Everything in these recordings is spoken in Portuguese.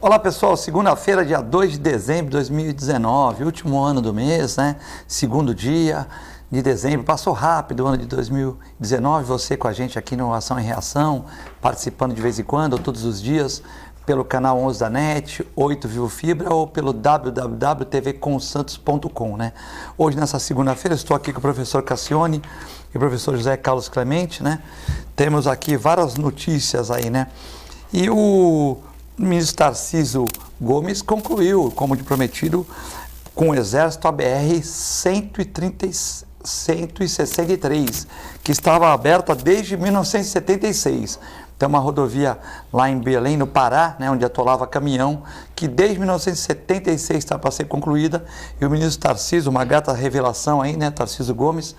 Olá pessoal, segunda-feira, dia 2 de dezembro de 2019, último ano do mês, né? Segundo dia de dezembro, passou rápido o ano de 2019, você com a gente aqui no Ação e Reação, participando de vez em quando, ou todos os dias, pelo canal 11 da NET, 8 Vivo Fibra ou pelo www.tvconsantos.com, né? Hoje, nessa segunda-feira, estou aqui com o professor Cassione e o professor José Carlos Clemente, né? Temos aqui várias notícias aí, né? E o ministro Tarcísio Gomes concluiu, como de prometido, com o Exército a BR-163, que estava aberta desde 1976. Tem uma rodovia lá em Belém, no Pará, né, onde atolava caminhão, que desde 1976 está para ser concluída, e o ministro Tarcísio, uma grata revelação aí, né, Tarcísio Gomes,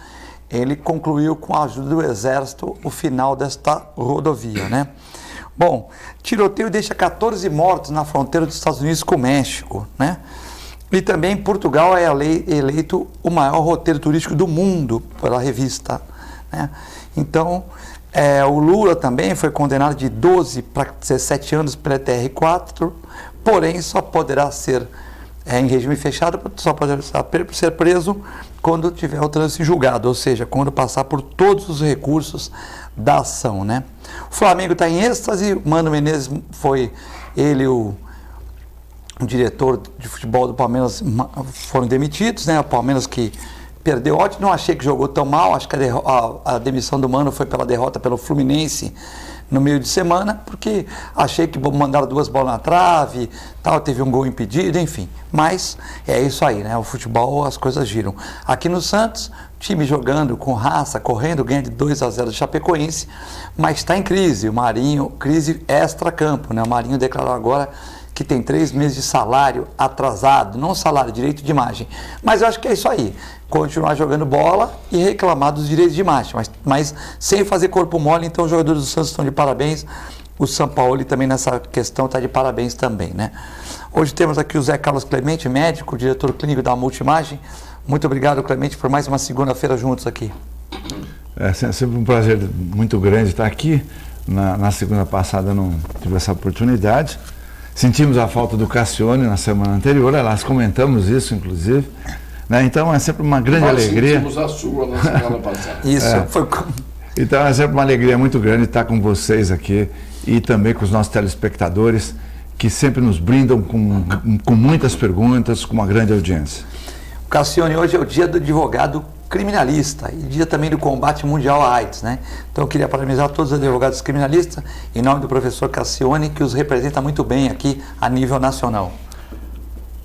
ele concluiu com a ajuda do Exército o final desta rodovia, né? Bom, tiroteio deixa 14 mortos na fronteira dos Estados Unidos com o México, né? E também Portugal é eleito o maior roteiro turístico do mundo pela revista, né? Então, o Lula também foi condenado de 12 para 17 anos pela TR-4, porém só poderá ser em regime fechado, só poderá ser preso quando tiver o trânsito julgado, ou seja, quando passar por todos os recursos da ação, né? O Flamengo está em êxtase, Mano Menezes foi ele, o diretor de futebol do Palmeiras, foram demitidos, né? O Palmeiras que perdeu ontem, não achei que jogou tão mal, acho que a demissão do Mano foi pela derrota pelo Fluminense no meio de semana, porque achei que mandaram 2 bolas na trave, tal, teve um gol impedido, enfim. Mas é isso aí, né? O futebol, as coisas giram. Aqui no Santos, time jogando com raça, correndo, ganha de 2-0 do Chapecoense, mas está em crise. O Marinho, crise extra-campo, né? O Marinho declarou agora que tem 3 meses de salário atrasado, não salário, direito de imagem. Mas eu acho que é isso aí, continuar jogando bola e reclamar dos direitos de imagem, mas sem fazer corpo mole. Então os jogadores do Santos estão de parabéns, o Sampaoli também nessa questão está de parabéns também, né? Hoje temos aqui o Zé Carlos Clemente, médico, diretor clínico da Multimagem. Muito obrigado, Clemente, por mais uma segunda-feira juntos aqui. É sempre um prazer muito grande estar aqui. Na segunda passada não tive essa oportunidade. Sentimos a falta do Cassione na semana anterior, nós comentamos isso, inclusive, né? Então é sempre uma grande alegria. Sentimos a sua na semana passada. Isso, foi... Então é sempre uma alegria muito grande estar com vocês aqui e também com os nossos telespectadores, que sempre nos brindam com muitas perguntas, com uma grande audiência. Cassione, hoje é o dia do advogado criminalista e dia também do combate mundial à AIDS, né? Então eu queria parabenizar todos os advogados criminalistas em nome do professor Cassione, que os representa muito bem aqui a nível nacional.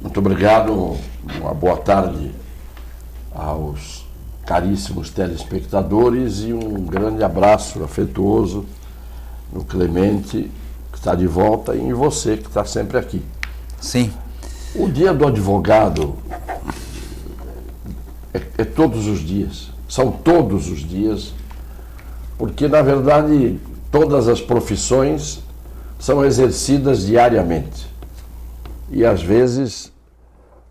Muito obrigado, uma boa tarde aos caríssimos telespectadores e um grande abraço afetuoso no Clemente, que está de volta, e em você, que está sempre aqui. Sim. O dia do advogado é todos os dias, são todos os dias, porque na verdade todas as profissões são exercidas diariamente e às vezes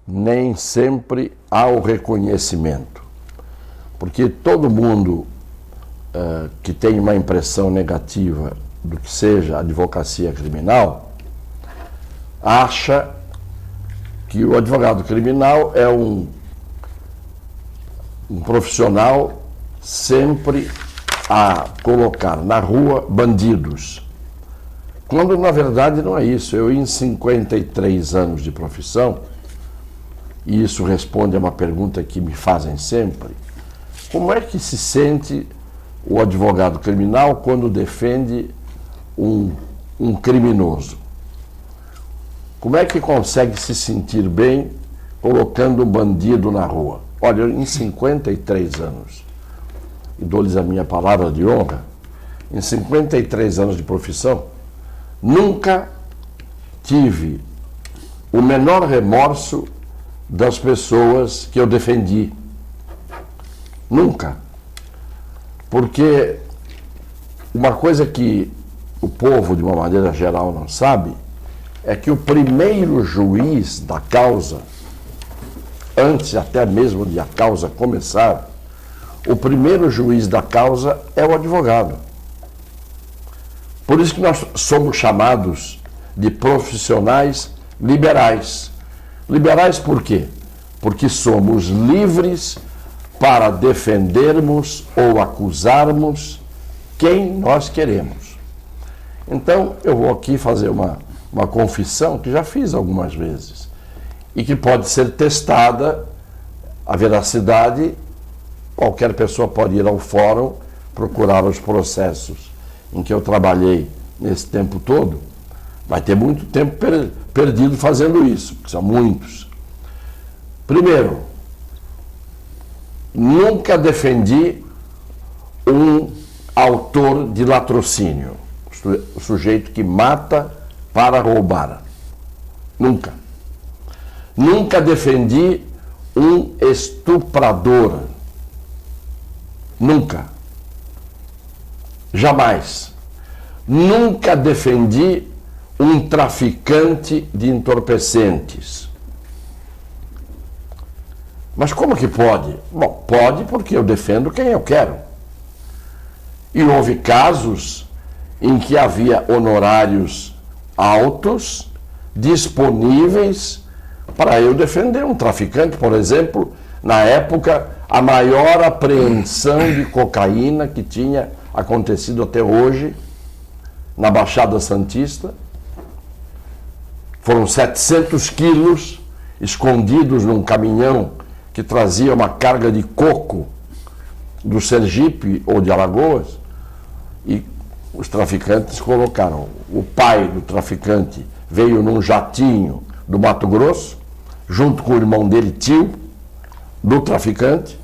nem sempre há o reconhecimento, porque todo mundo que tem uma impressão negativa do que seja a advocacia criminal acha que o advogado criminal é um profissional sempre a colocar na rua bandidos, quando na verdade não é isso. Eu, em 53 anos de profissão, e isso responde a uma pergunta que me fazem sempre: como é que se sente o advogado criminal quando defende um criminoso? Como é que consegue se sentir bem colocando um bandido na rua? Olha, em 53 anos, e dou-lhes a minha palavra de honra, em 53 anos de profissão, nunca tive o menor remorso das pessoas que eu defendi. Nunca. Porque uma coisa que o povo, de uma maneira geral, não sabe, é que o primeiro juiz da causa, antes até mesmo de a causa começar, o primeiro juiz da causa é o advogado. Por isso que nós somos chamados de profissionais liberais. Liberais por quê? Porque somos livres para defendermos ou acusarmos quem nós queremos. Então, eu vou aqui fazer uma confissão que já fiz algumas vezes e que pode ser testada, a veracidade. Qualquer pessoa pode ir ao fórum, procurar os processos em que eu trabalhei nesse tempo todo. Vai ter muito tempo perdido fazendo isso, porque são muitos. Primeiro, nunca defendi um autor de latrocínio, o sujeito que mata para roubar. Nunca. Nunca defendi um estuprador. Nunca. Jamais. Nunca defendi um traficante de entorpecentes. Mas como que pode? Bom, pode porque eu defendo quem eu quero. E houve casos em que havia honorários altos disponíveis para eu defender um traficante. Por exemplo, na época, a maior apreensão de cocaína que tinha acontecido até hoje na Baixada Santista. Foram 700 quilos escondidos num caminhão que trazia uma carga de coco do Sergipe ou de Alagoas, e os traficantes colocaram. O pai do traficante veio num jatinho do Mato Grosso, junto com o irmão dele, tio do traficante,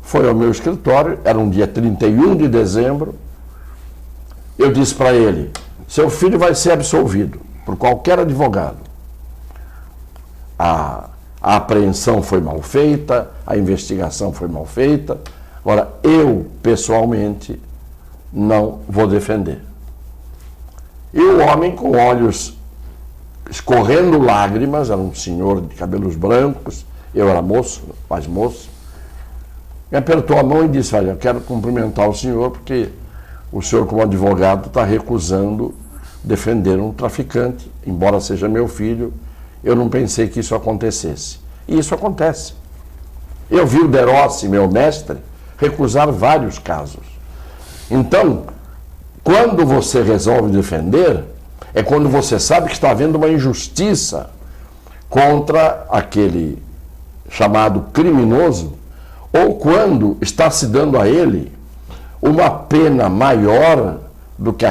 foi ao meu escritório, era um dia 31 de dezembro, eu disse para ele: seu filho vai ser absolvido por qualquer advogado. A apreensão foi mal feita, a investigação foi mal feita, agora eu, pessoalmente, não vou defender. E o homem, com olhos escorrendo lágrimas, era um senhor de cabelos brancos, eu era moço, mais moço, me apertou a mão e disse: olha, eu quero cumprimentar o senhor porque o senhor, como advogado, está recusando defender um traficante, embora seja meu filho. Eu não pensei que isso acontecesse. E isso acontece. Eu vi o De Rossi, meu mestre, recusar vários casos. Então, quando você resolve defender, é quando você sabe que está havendo uma injustiça contra aquele chamado criminoso, ou quando está se dando a ele uma pena maior do que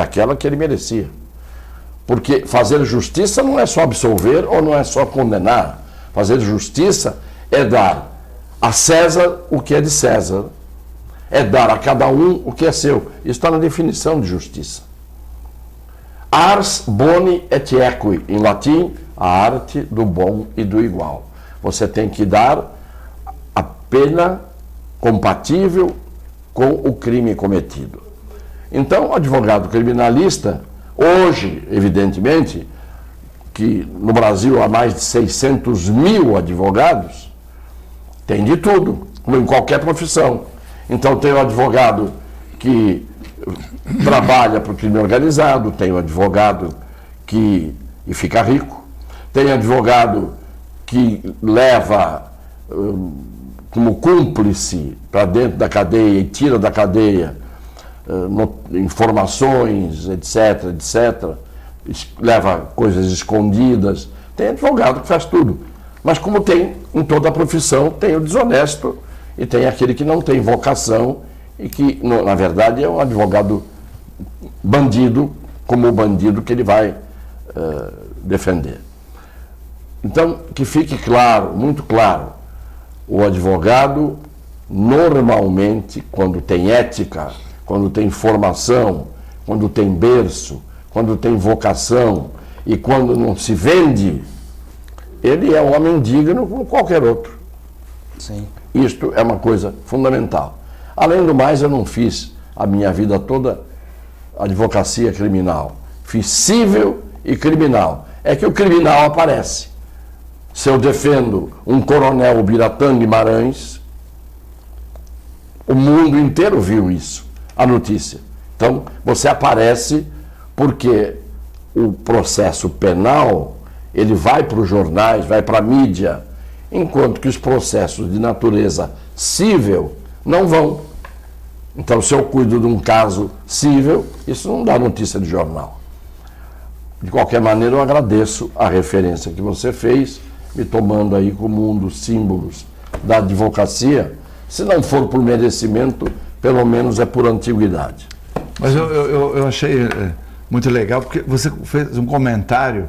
aquela que ele merecia. Porque fazer justiça não é só absolver ou não é só condenar. Fazer justiça é dar a César o que é de César, é dar a cada um o que é seu. Isso está na definição de justiça. Ars boni et equi, em latim, a arte do bom e do igual. Você tem que dar a pena compatível com o crime cometido. Então, o advogado criminalista, hoje, evidentemente, que no Brasil há mais de 600 mil advogados, tem de tudo, como em qualquer profissão. Então, tem o advogado que trabalha para o crime organizado, tem o advogado que fica rico, tem advogado que leva como cúmplice para dentro da cadeia e tira da cadeia informações, etc, leva coisas escondidas. Tem advogado que faz tudo. Mas como tem em toda a profissão, tem o desonesto e tem aquele que não tem vocação e que, na verdade, é um advogado bandido, como o bandido que ele vai defender. Então, que fique claro, muito claro, o advogado, normalmente, quando tem ética, quando tem formação, quando tem berço, quando tem vocação e quando não se vende, ele é um homem digno como qualquer outro. Sim. Isto é uma coisa fundamental. Além do mais, eu não fiz a minha vida toda advocacia criminal. Fiz cível e criminal. É que o criminal aparece. Se eu defendo um coronel Biratã Guimarães, o mundo inteiro viu isso, a notícia. Então, você aparece porque o processo penal, ele vai para os jornais, vai para a mídia, enquanto que os processos de natureza cível não vão. Então, se eu cuido de um caso cível, isso não dá notícia de jornal. De qualquer maneira, eu agradeço a referência que você fez, me tomando aí como um dos símbolos da advocacia. Se não for por merecimento, pelo menos é por antiguidade. Mas eu achei muito legal, porque você fez um comentário,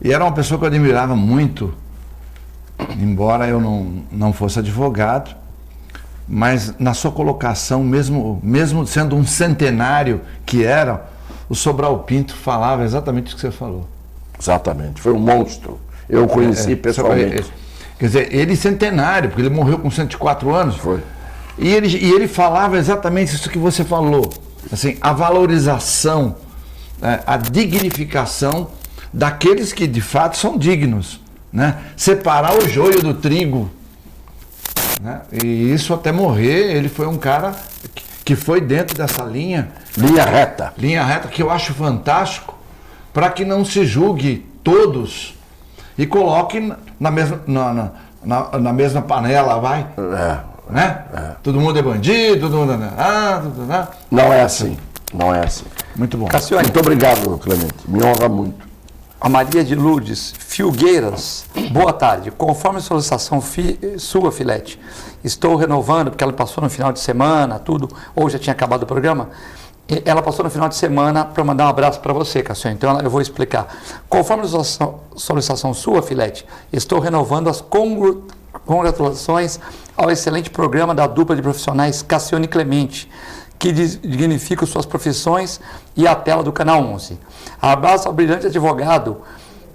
e era uma pessoa que eu admirava muito, embora eu não fosse advogado, mas na sua colocação, mesmo sendo um centenário que era, o Sobral Pinto falava exatamente o que você falou. Exatamente, foi um monstro. Eu o conheci pessoalmente. Quer dizer, ele centenário, porque ele morreu com 104 anos. Foi. E ele falava exatamente isso que você falou. Assim, a valorização, a dignificação daqueles que de fato são dignos, né? Separar o joio do trigo, né? E isso até morrer, ele foi um cara que foi dentro dessa linha reta, que eu acho fantástico, para que não se julgue todos e coloque na mesma panela, vai. Né? Todo mundo é bandido, todo mundo Não é assim, não é assim. Muito bom. Cassione, Muito obrigado, Clemente, me honra muito. a Maria de Lourdes Filgueiras, boa tarde. Conforme a solicitação sua, Filete, estou renovando, porque ela passou no final de semana, tudo, ou já tinha acabado o programa. Ela passou no final de semana para mandar um abraço para você, Cassione. Então eu vou explicar. Conforme a solicitação sua, Filete, estou renovando as congratulações ao excelente programa da dupla de profissionais Cassione e Clemente, que dignificam suas profissões e a tela do Canal 11. Abraço ao brilhante advogado,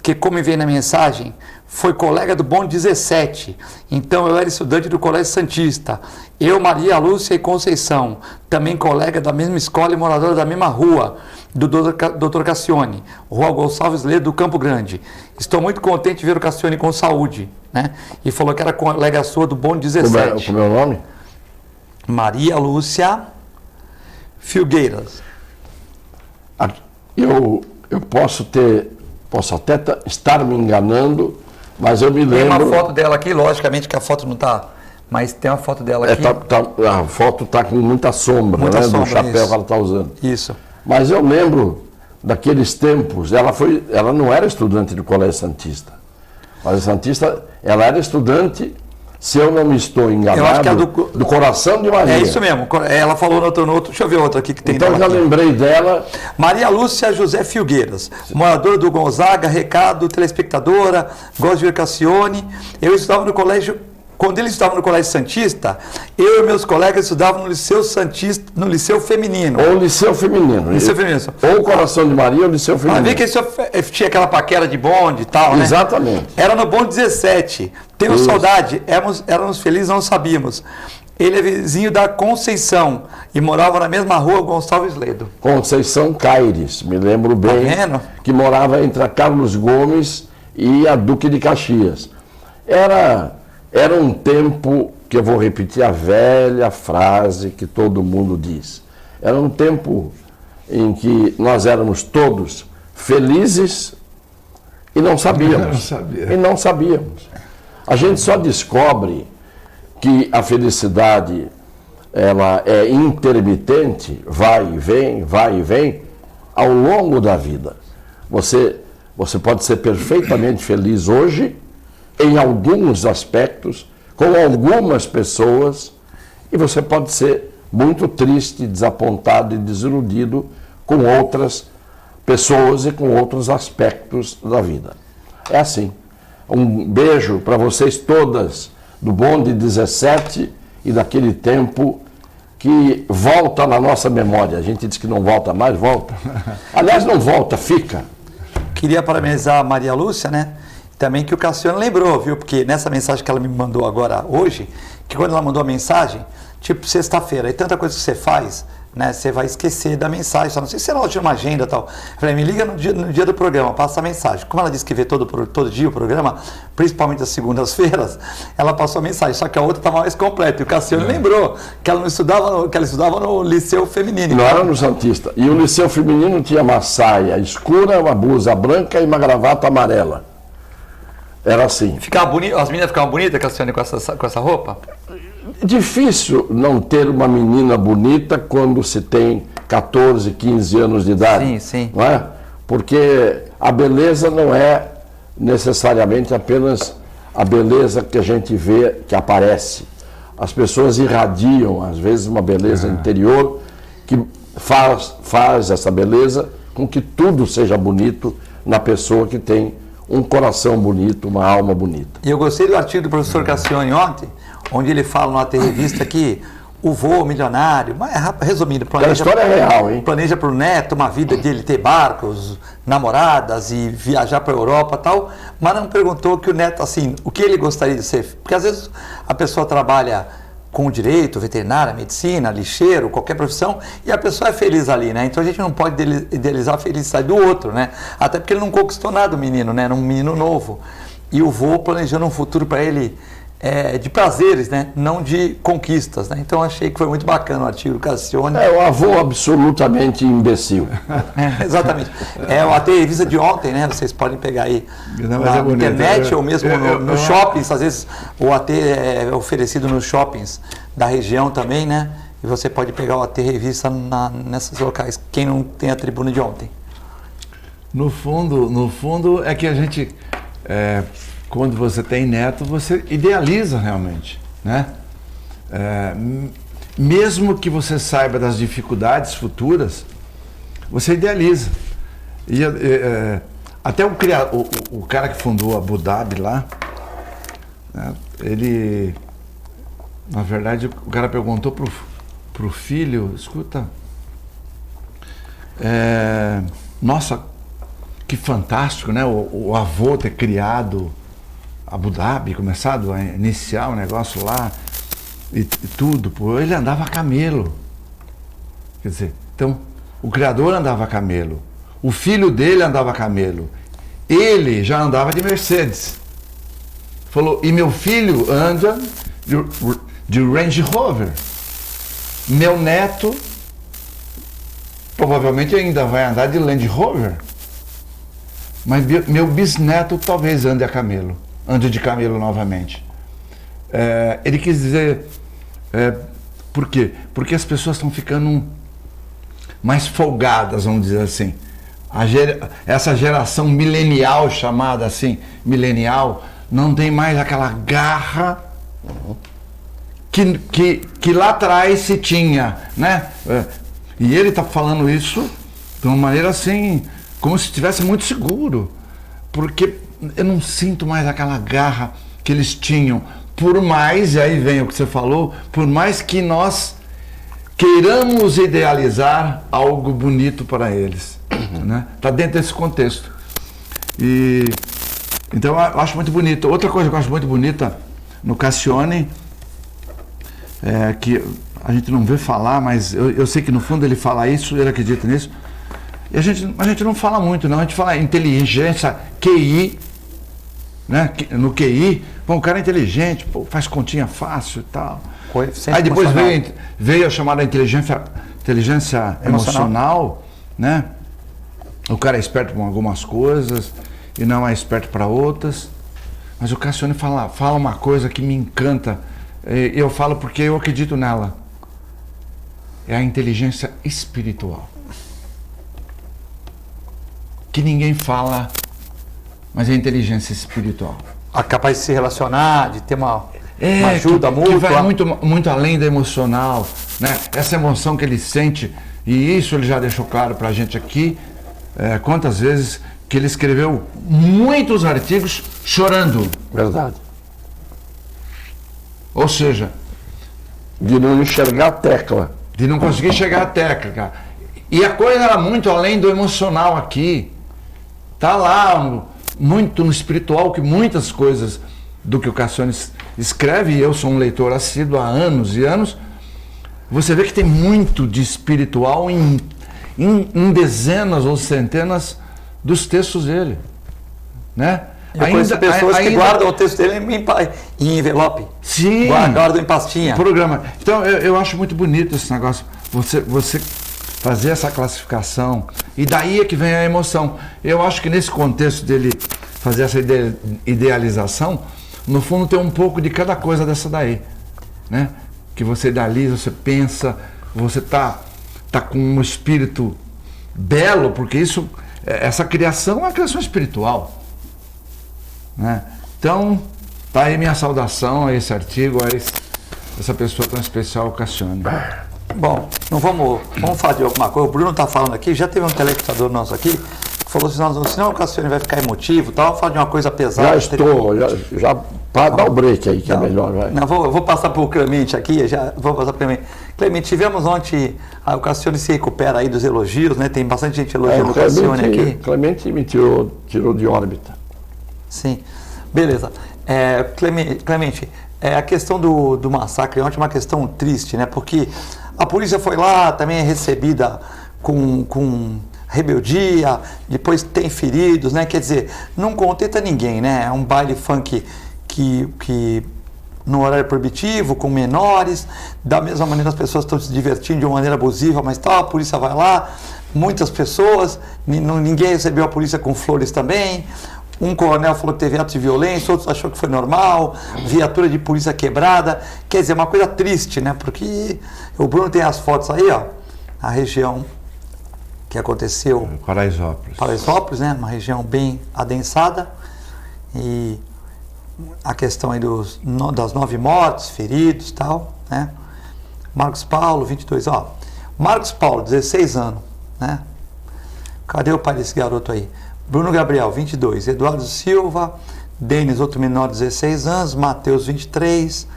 que, como vem na mensagem, foi colega do Bom 17. Então eu era estudante do Colégio Santista. Eu, Maria Lúcia e Conceição, também colega da mesma escola e moradora da mesma rua, do Dr. Cassione, Rua Gonçalves Ledo, do Campo Grande. Estou muito contente de ver o Cassione com saúde, né? E falou que era colega sua do Bom 17. Como é o nome? Maria Lúcia Filgueiras. Eu posso até estar me enganando, mas eu me lembro... Tem uma foto dela aqui, logicamente que a foto não está, mas tem uma foto dela aqui. A foto está com muita sombra, né, do chapéu isso. que ela está usando. Isso. Mas eu lembro daqueles tempos, ela não era estudante do Colégio Santista. O Colégio Santista, ela era estudante, se eu não me estou enganado, Eu acho que é do Coração de Maria. É isso mesmo, ela falou no outro, deixa eu ver outro aqui que tem Então já aqui. lembrei dela. Maria Lúcia José Filgueiras, moradora do Gonzaga, recado, telespectadora, gosto de ver Cassione. Eu estudava no colégio, quando ele estudava no Colégio Santista, eu e meus colegas estudavam no Liceu Santista, no Liceu Feminino. Ou Liceu Feminino. Liceu Feminino. Ou Coração de Maria ou Liceu Feminino. Vê que tinha aquela paquera de bonde e tal, né? Exatamente. Era no Bom 17. Tenho saudade, éramos felizes, não sabíamos. Ele é vizinho da Conceição e morava na mesma rua Gonçalves Ledo. Conceição Caires, me lembro bem, que morava entre a Carlos Gomes e a Duque de Caxias. Era um tempo, que eu vou repetir a velha frase que todo mundo diz. Era um tempo em que nós éramos todos felizes e não sabíamos. E não sabíamos. A gente só descobre que a felicidade ela é intermitente, vai e vem, ao longo da vida. Você pode ser perfeitamente feliz hoje, em alguns aspectos, com algumas pessoas, e você pode ser muito triste, desapontado e desiludido com outras pessoas e com outros aspectos da vida. É assim. Um beijo para vocês todas do Bonde 17 e daquele tempo que volta na nossa memória. A gente diz que não volta mais, volta. Aliás, não volta, fica. Queria parabenizar a Maria Lúcia, né? Também que o Cassione lembrou, viu? Porque nessa mensagem que ela me mandou agora hoje, que quando ela mandou a mensagem, tipo sexta-feira, e tanta coisa que você faz, né? Você vai esquecer da mensagem, só não sei se ela tinha uma agenda e tal. Eu falei, me liga no dia do programa, passa a mensagem. Como ela disse que vê todo dia o programa, principalmente às segundas-feiras, ela passou a mensagem, só que a outra estava mais completa. E o Cassiano lembrou que ela estudava no Liceu Feminino. Não era no Santista. E o Liceu Feminino tinha uma saia escura, uma blusa branca e uma gravata amarela. Era assim. Ficava bonito, as meninas ficavam bonitas, Cassiano, com essa roupa? Difícil não ter uma menina bonita quando se tem 14, 15 anos de idade. Sim, sim. Não é? Porque a beleza não é necessariamente apenas a beleza que a gente vê, que aparece. As pessoas irradiam, às vezes, uma beleza interior que faz essa beleza com que tudo seja bonito na pessoa que tem um coração bonito, uma alma bonita. E eu gostei do artigo do professor Cassione ontem, onde ele fala no AT Revista que o vô milionário, mas resumindo, A história é real, hein? Planeja para o neto uma vida de ele ter barcos, namoradas e viajar para a Europa e tal, mas não perguntou que o neto, assim, o que ele gostaria de ser. Porque às vezes a pessoa trabalha com o direito, veterinária, medicina, lixeiro, qualquer profissão, e a pessoa é feliz ali, né? Então a gente não pode idealizar a felicidade do outro, né? Até porque ele não conquistou nada, o menino, né? Era um menino novo. E o vô planejando um futuro para ele de prazeres, né? Não de conquistas, né? Então achei que foi muito bacana o artigo do Cassione. É o avô absolutamente imbecil. Exatamente. É o AT Revista de ontem, né? Vocês podem pegar aí na internet ou mesmo nos shoppings. Às vezes o AT é oferecido nos shoppings da região também, né? E você pode pegar o AT Revista nesses locais, quem não tem a tribuna de ontem. No fundo é que a gente... quando você tem neto, você idealiza realmente, né? Mesmo que você saiba das dificuldades futuras, você idealiza. E até o cara que fundou Abu Dhabi lá, né, ele, na verdade, o cara perguntou pro filho, escuta, nossa, que fantástico, né? O avô ter criado Abu Dhabi, começado a iniciar o negócio lá e tudo, pô, ele andava a camelo. Quer dizer, então, o criador andava a camelo, o filho dele andava a camelo, ele já andava de Mercedes. Falou, e meu filho anda de Range Rover. Meu neto provavelmente ainda vai andar de Land Rover, mas meu bisneto talvez ande a camelo. Ande de camelo novamente. Ele quis dizer, por quê? Porque as pessoas estão ficando mais folgadas, vamos dizer assim. Essa geração milenial, chamada assim, milenial, não tem mais aquela garra que lá atrás se tinha, né? E ele está falando isso de uma maneira assim, como se estivesse muito seguro, porque eu não sinto mais aquela garra que eles tinham, por mais, e aí vem o que você falou, por mais que nós queiramos idealizar algo bonito para eles, né? Tá dentro desse contexto. E então eu acho muito bonito. Outra coisa que eu acho muito bonita no Cassione, que a gente não vê falar, mas eu sei que no fundo ele fala isso, ele acredita nisso, e a gente não fala muito, não. A gente fala inteligência, QI, né? No QI, bom, o cara é inteligente, pô, faz continha fácil e tal. Aí depois veio a chamada inteligência emocional, né? O cara é esperto com algumas coisas e não é esperto para outras. Mas o Cassione fala uma coisa que me encanta. Eu falo porque eu acredito nela. É a inteligência espiritual. Que ninguém fala, mas é a inteligência espiritual. A capaz de se relacionar, de ter uma ajuda mútua. Que vai muito além da emocional, né? Essa emoção que ele sente, e isso ele já deixou claro pra gente aqui, quantas vezes que ele escreveu muitos artigos chorando. Verdade. Ou seja, de não enxergar a tecla. De não conseguir chegar à técnica. E a coisa era muito além do emocional aqui. Tá lá, muito no espiritual, que muitas coisas do que o Cassione escreve, e eu sou um leitor assíduo há anos e anos, você vê que tem muito de espiritual em dezenas ou centenas dos textos dele, né? Eu conheço pessoas que guardam o texto dele em envelope. Sim. Guardam em pastinha. Programa. Então, eu acho muito bonito esse negócio. Você fazer essa classificação. E daí é que vem a emoção. Eu acho que nesse contexto dele fazer essa idealização, no fundo tem um pouco de cada coisa dessa daí, né? Que você idealiza, você pensa, você tá com um espírito belo, porque essa criação é uma criação espiritual, né? Então, tá aí minha saudação a esse artigo, a essa pessoa tão especial, Cassione. Bom, não vamos falar de alguma coisa. O Bruno está falando aqui, já teve um telespectador nosso aqui que falou assim, senão o Cassione vai ficar emotivo e tal, vamos falar de uma coisa pesada. Já estou, já dá o break aí, que é melhor, vai. Não, eu vou passar para o Clemente aqui, vou passar para o Clemente. Clemente, tivemos ontem, o Cassione se recupera aí dos elogios, né? Tem bastante gente elogiando o Cassione aqui. Clemente me tirou de órbita. Sim, beleza. Clemente, a questão do massacre ontem é uma questão triste, né? Porque a polícia foi lá, também é recebida com rebeldia, depois tem feridos, né? Quer dizer, não contenta ninguém, né? É um baile funk que no horário proibitivo, com menores, da mesma maneira as pessoas estão se divertindo de uma maneira abusiva, mas a polícia vai lá, muitas pessoas, ninguém recebeu a polícia com flores também. Um coronel falou que teve atos de violência, outros achou que foi normal, viatura de polícia quebrada. Quer dizer, uma coisa triste, né? Porque o Bruno tem as fotos aí, ó, a região que aconteceu. Paraisópolis, né? Uma região bem adensada. E a questão aí das 9 mortes, feridos e tal, né? Marcos Paulo, 22, ó. Marcos Paulo, 16 anos, né? Cadê o pai desse garoto aí? Bruno Gabriel, 22. Eduardo Silva, Denis, outro menor, 16 anos. Matheus, 23.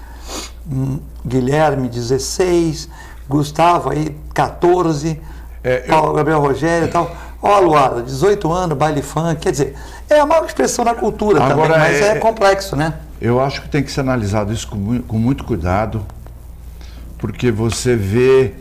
Guilherme, 16. Gustavo, aí, 14. Paulo Gabriel Rogério e tal. Ó, Luara, 18 anos, baile funk. Quer dizer, é a maior expressão da cultura também, mas é complexo, né? Eu acho que tem que ser analisado isso com muito cuidado, porque você vê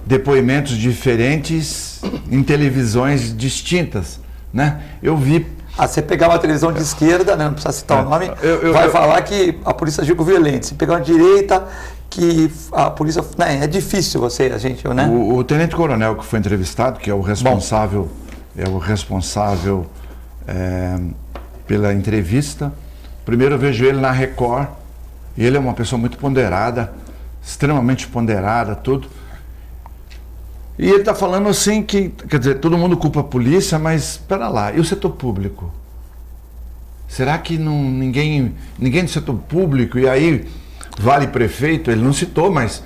depoimentos diferentes em televisões distintas, né? Eu vi... você pegar uma televisão de esquerda, né, não precisa citar o nome, vai falar que a polícia agiu violento. Se pegar uma direita, que a polícia... Né, é difícil a gente, né? O tenente-coronel que foi entrevistado, que é o responsável, pela entrevista, primeiro eu vejo ele na Record, e ele é uma pessoa muito ponderada, extremamente ponderada, tudo. E ele está falando assim que, quer dizer, todo mundo culpa a polícia, mas espera lá, e o setor público? Será que ninguém do setor público, e aí vale prefeito, ele não citou, mas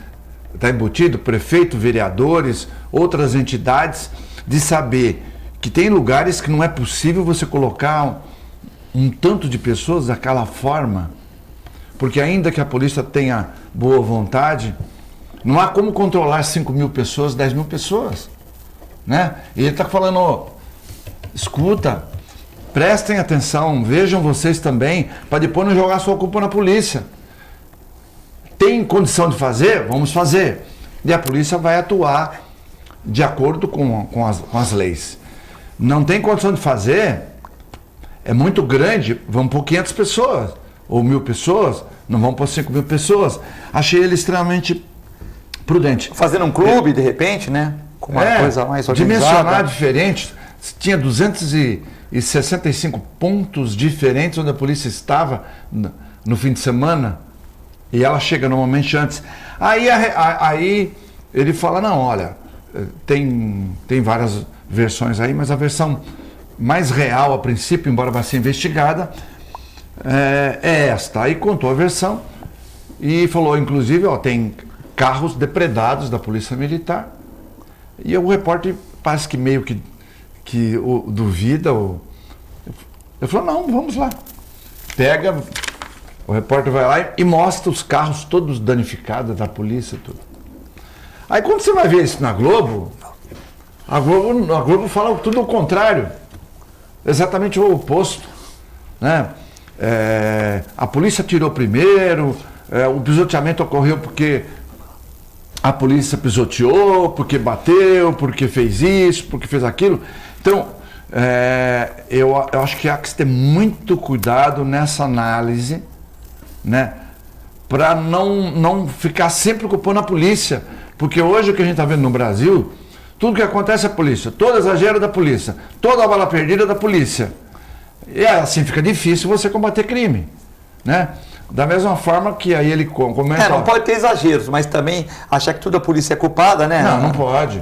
está embutido, prefeito, vereadores, outras entidades, de saber que tem lugares que não é possível você colocar um tanto de pessoas daquela forma, porque ainda que a polícia tenha boa vontade, não há como controlar 5.000 pessoas, 10.000 pessoas, né? E ele está falando, escuta, prestem atenção, vejam vocês também, para depois não jogar sua culpa na polícia. Tem condição de fazer? Vamos fazer. E a polícia vai atuar de acordo com as leis. Não tem condição de fazer, é muito grande, vão por 500 pessoas, ou 1.000 pessoas, não vão por 5.000 pessoas. Achei ele extremamente prudente. Fazendo um clube, de repente, né? Com uma coisa mais organizada. Dimensionar diferente. Tinha 265 pontos diferentes onde a polícia estava no fim de semana. E ela chega normalmente antes. Aí ele fala, não, olha, tem várias versões aí, mas a versão mais real a princípio, embora vá ser investigada, é esta. Aí contou a versão e falou, inclusive, tem carros depredados da Polícia Militar. E o repórter parece que meio que duvida. Ele falou, não, vamos lá. Pega, o repórter vai lá e mostra os carros todos danificados da polícia, tudo. Aí quando você vai ver isso na Globo, a Globo fala tudo o contrário. Exatamente o oposto, né? A polícia tirou primeiro, o pisoteamento ocorreu porque a polícia pisoteou, porque bateu, porque fez isso, porque fez aquilo. Então, eu acho que há que ter muito cuidado nessa análise, né, para não ficar sempre culpando a polícia. Porque hoje o que a gente está vendo no Brasil, tudo que acontece é a polícia, todo exagero da polícia, toda bala perdida é da polícia. E assim fica difícil você combater crime, né? Da mesma forma que aí ele comenta... não pode ter exageros, mas também achar que toda a polícia é culpada, né? Não pode.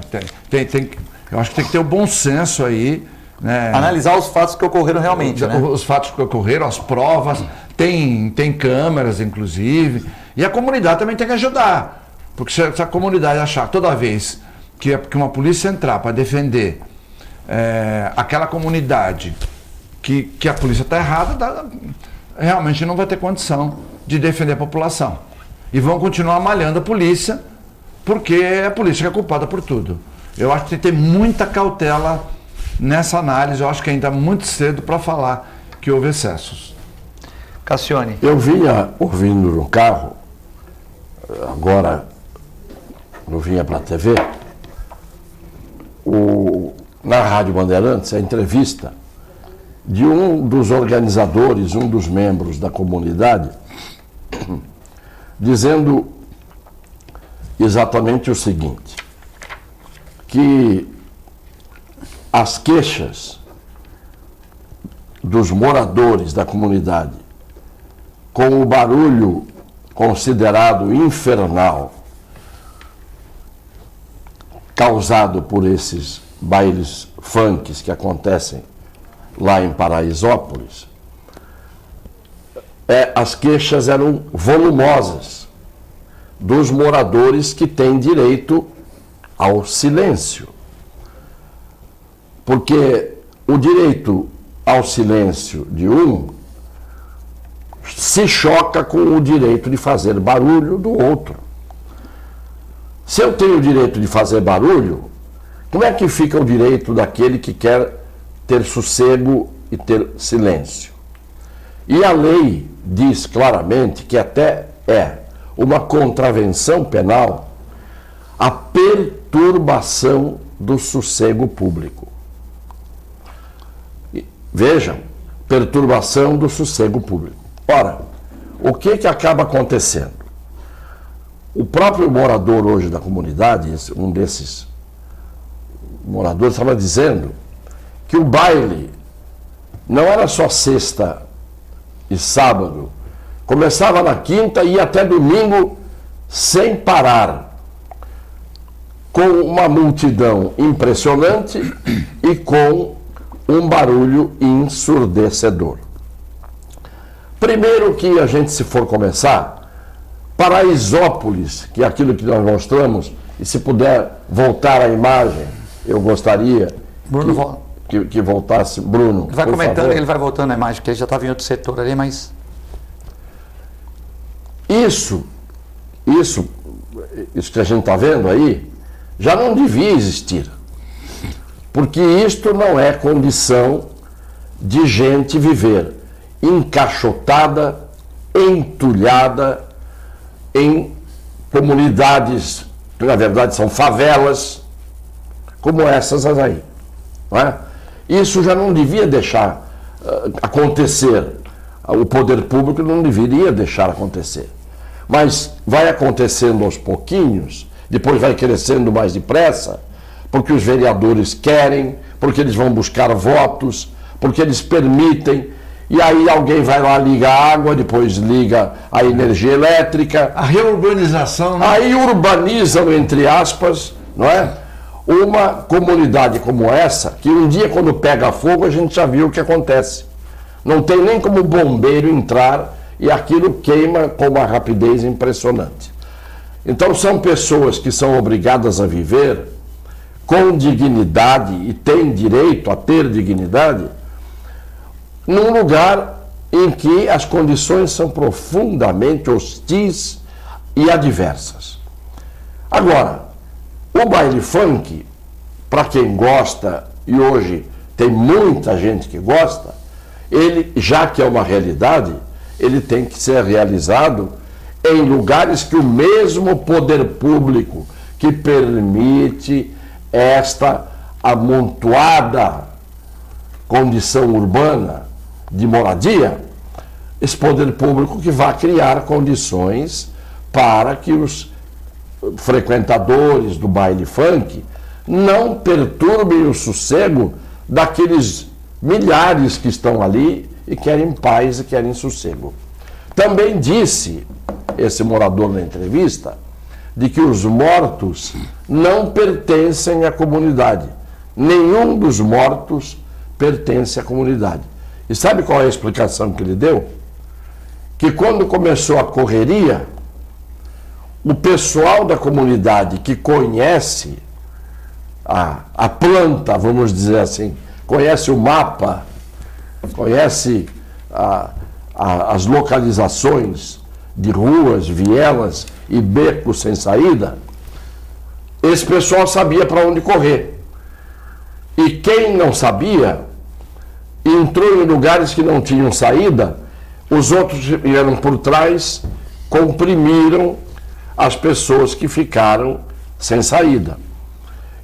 Eu acho que tem que ter o bom senso aí, né? Analisar os fatos que ocorreram realmente, né? Os fatos que ocorreram, as provas, tem câmeras, inclusive, e a comunidade também tem que ajudar. Porque se a comunidade achar toda vez que uma polícia entrar para defender aquela comunidade que a polícia está errada, realmente não vai ter condição de defender a população. E vão continuar malhando a polícia, porque é a polícia que é culpada por tudo. Eu acho que tem que ter muita cautela nessa análise. Eu acho que ainda é muito cedo para falar que houve excessos. Cassione. Eu vinha ouvindo no carro, agora eu vinha para a TV, na Rádio Bandeirantes, a entrevista de um dos organizadores, um dos membros da comunidade, dizendo exatamente o seguinte, que as queixas dos moradores da comunidade com o barulho considerado infernal causado por esses bailes funks que acontecem lá em Paraisópolis, as queixas eram volumosas dos moradores que têm direito ao silêncio. Porque o direito ao silêncio de um se choca com o direito de fazer barulho do outro. Se eu tenho o direito de fazer barulho, como é que fica o direito daquele que quer ter sossego e ter silêncio? E a lei diz claramente que até é uma contravenção penal a perturbação do sossego público. Vejam, perturbação do sossego público. Ora, o que acaba acontecendo? O próprio morador hoje da comunidade, um desses moradores, estava dizendo que o baile não era só sexta e sábado, começava na quinta e ia até domingo sem parar, com uma multidão impressionante e com um barulho ensurdecedor. Primeiro que a gente, se for começar, Paraisópolis, que é aquilo que nós mostramos, e se puder voltar a imagem, eu gostaria que voltasse. Bruno, ele vai comentando, ele vai voltando a imagem, porque ele já estava em outro setor ali, mas... Isso que a gente está vendo aí, já não devia existir. Porque isto não é condição de gente viver encaixotada, entulhada em comunidades, que na verdade são favelas, como essas aí. Não é? Isso já não devia deixar acontecer. O poder público não deveria deixar acontecer. Mas vai acontecendo aos pouquinhos, depois vai crescendo mais depressa, porque os vereadores querem, porque eles vão buscar votos, porque eles permitem, e aí alguém vai lá, liga a água, depois liga a energia elétrica. A reurbanização, né? Aí urbanizam, entre aspas, não é? Uma comunidade como essa, que um dia quando pega fogo a gente já viu o que acontece. Não tem nem como o bombeiro entrar e aquilo queima com uma rapidez impressionante. Então são pessoas que são obrigadas a viver com dignidade e têm direito a ter dignidade num lugar em que as condições são profundamente hostis e adversas. Agora, o baile funk, para quem gosta, e hoje tem muita gente que gosta, ele, já que é uma realidade, ele tem que ser realizado em lugares que o mesmo poder público que permite esta amontoada condição urbana de moradia, esse poder público que vai criar condições para que os frequentadores do baile funk não perturbem o sossego daqueles milhares que estão ali e querem paz e querem sossego. Também disse esse morador na entrevista de que os mortos não pertencem à comunidade. Nenhum dos mortos pertence à comunidade. E sabe qual é a explicação que ele deu? Que quando começou a correria, o pessoal da comunidade que conhece a planta, vamos dizer assim, conhece o mapa, conhece as localizações de ruas, vielas e becos sem saída, esse pessoal sabia para onde correr. E quem não sabia, entrou em lugares que não tinham saída, os outros vieram por trás, comprimiram as pessoas que ficaram sem saída.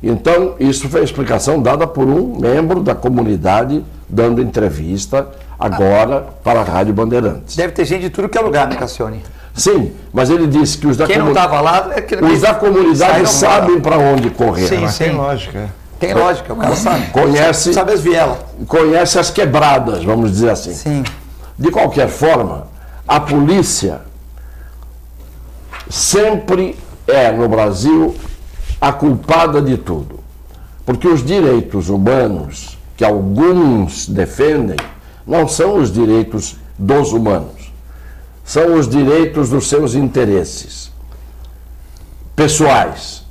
Então, isso foi a explicação dada por um membro da comunidade, dando entrevista agora para a Rádio Bandeirantes. Deve ter gente de tudo que é lugar, né, Cassione? Sim, mas ele disse que os da Quem não estava lá... os da comunidade sabem para onde correr. Sim, Mas sim. tem lógica. Tem lógica, o cara sabe. Conhece, Sabe as vielas. conhece as quebradas, vamos dizer assim. Sim. De qualquer forma, a polícia sempre é, no Brasil, a culpada de tudo. Porque os direitos humanos que alguns defendem não são os direitos dos humanos. São os direitos dos seus interesses pessoais.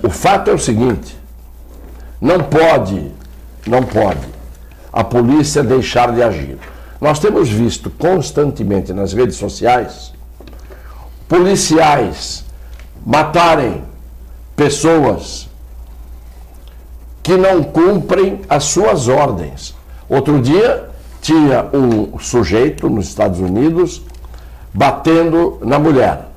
O fato é o seguinte: não pode a polícia deixar de agir. Nós temos visto constantemente nas redes sociais policiais matarem pessoas que não cumprem as suas ordens. Outro dia tinha um sujeito nos Estados Unidos batendo na mulher.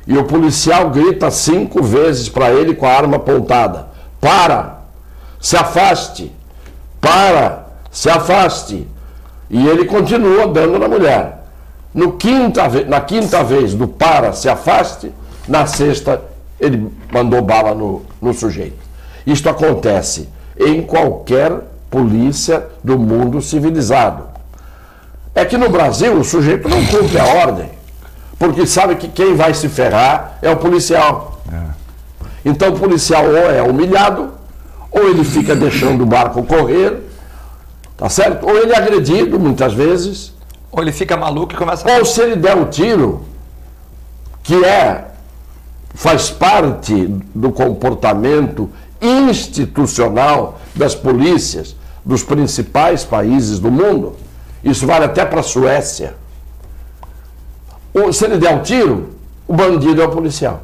E o policial grita 5 vezes para ele com a arma apontada: para, se afaste, para, se afaste. E ele continua dando na mulher. Na quinta vez do para, se afaste, na sexta ele mandou bala no sujeito. Isto acontece em qualquer polícia do mundo civilizado. É que no Brasil o sujeito não cumpre a ordem, porque sabe que quem vai se ferrar é o policial. Então o policial ou é humilhado, ou ele fica deixando o barco correr, tá certo? Ou ele é agredido muitas vezes. Ou ele fica maluco e começa Ou se ele der o tiro, que faz parte do comportamento institucional das polícias dos principais países do mundo. Isso vale até para a Suécia. Se ele der o tiro, o bandido é o policial.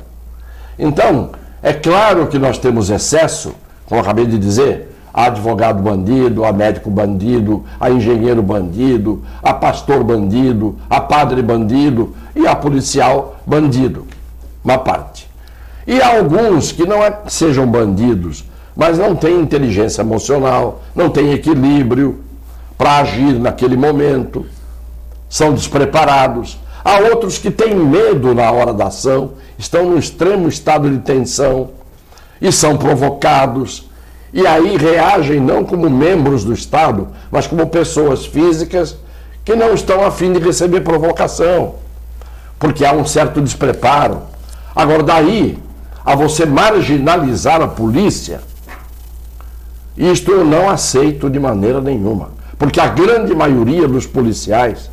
Então, é claro que nós temos excesso, como eu acabei de dizer, a advogado bandido, a médico bandido, a engenheiro bandido, a pastor bandido, a padre bandido e a policial bandido. Uma parte. E há alguns que não sejam bandidos, mas não têm inteligência emocional, não têm equilíbrio para agir naquele momento, são despreparados. Há outros que têm medo na hora da ação, estão num extremo estado de tensão e são provocados. E aí reagem não como membros do Estado, mas como pessoas físicas que não estão a fim de receber provocação, porque há um certo despreparo. Agora, daí a você marginalizar a polícia, isto eu não aceito de maneira nenhuma, porque a grande maioria dos policiais...